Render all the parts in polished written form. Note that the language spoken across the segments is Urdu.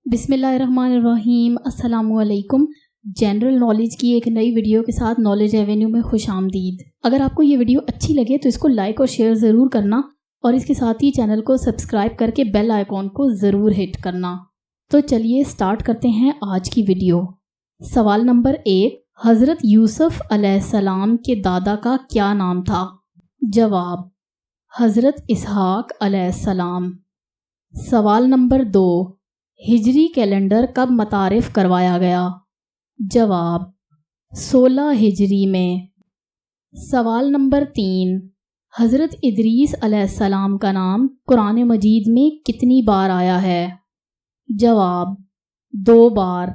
بسم اللہ الرحمن الرحیم۔ السلام علیکم۔ جنرل نالج کی ایک نئی ویڈیو کے ساتھ نالج ایوینیو میں خوش آمدید۔ اگر آپ کو یہ ویڈیو اچھی لگے تو اس کو لائک اور شیئر ضرور کرنا، اور اس کے ساتھ ہی چینل کو سبسکرائب کر کے بیل آئیکن کو ضرور ہٹ کرنا۔ تو چلیے سٹارٹ کرتے ہیں آج کی ویڈیو۔ سوال نمبر 1، حضرت یوسف علیہ السلام کے دادا کا کیا نام تھا؟ جواب: حضرت اسحاق علیہ السلام۔ سوال نمبر 2، ہجری کیلنڈر کب متعارف کروایا گیا؟ جواب: 16 ہجری میں۔ سوال نمبر 3، حضرت ادریس علیہ السلام کا نام قرآن مجید میں کتنی بار آیا ہے؟ جواب: 2 بار۔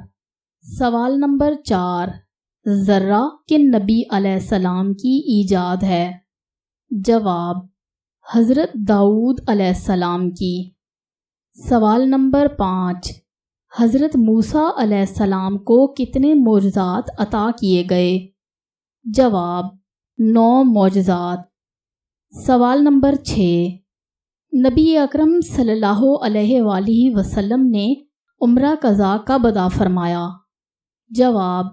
سوال نمبر 4، ذرہ کن نبی علیہ السلام کی ایجاد ہے؟ جواب: حضرت داؤد علیہ السلام کی۔ سوال نمبر 5، حضرت موسیٰ علیہ السلام کو کتنے معجزات عطا کیے گئے؟ جواب: 9 معجزات۔ سوال نمبر 6، نبی اکرم صلی اللہ علیہ وآلہ وسلم نے عمرہ قضا کب ادا فرمایا؟ جواب: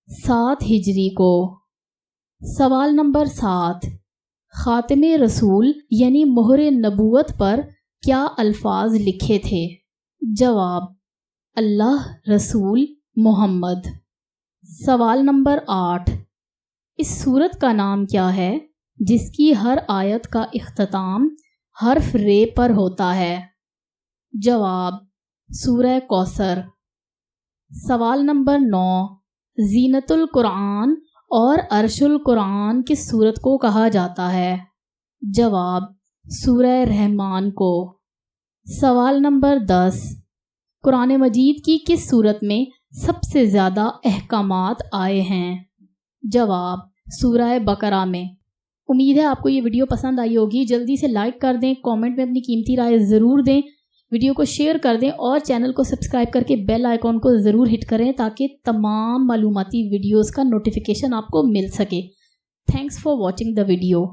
7 ہجری کو۔ سوال نمبر 7، خاتم رسول یعنی مہر نبوت پر کیا الفاظ لکھے تھے؟ جواب: اللہ، رسول، محمد۔ سوال نمبر 8، اس سورت کا نام کیا ہے جس کی ہر آیت کا اختتام حرف رے پر ہوتا ہے؟ جواب: سورہ کوثر۔ سوال نمبر 9، زینت القرآن اور عرش القرآن کس سورت کو کہا جاتا ہے؟ جواب: سورہ رحمان کو۔ سوال نمبر 10، قرآن مجید کی کس سورت میں سب سے زیادہ احکامات آئے ہیں؟ جواب: سورہ بقرہ میں۔ امید ہے آپ کو یہ ویڈیو پسند آئی ہوگی۔ جلدی سے لائک کر دیں، کامنٹ میں اپنی قیمتی رائے ضرور دیں، ویڈیو کو شیئر کر دیں اور چینل کو سبسکرائب کر کے بیل آئیکن کو ضرور ہٹ کریں تاکہ تمام معلوماتی ویڈیوز کا نوٹیفیکیشن آپ کو مل سکے۔ Thanks for watching the video.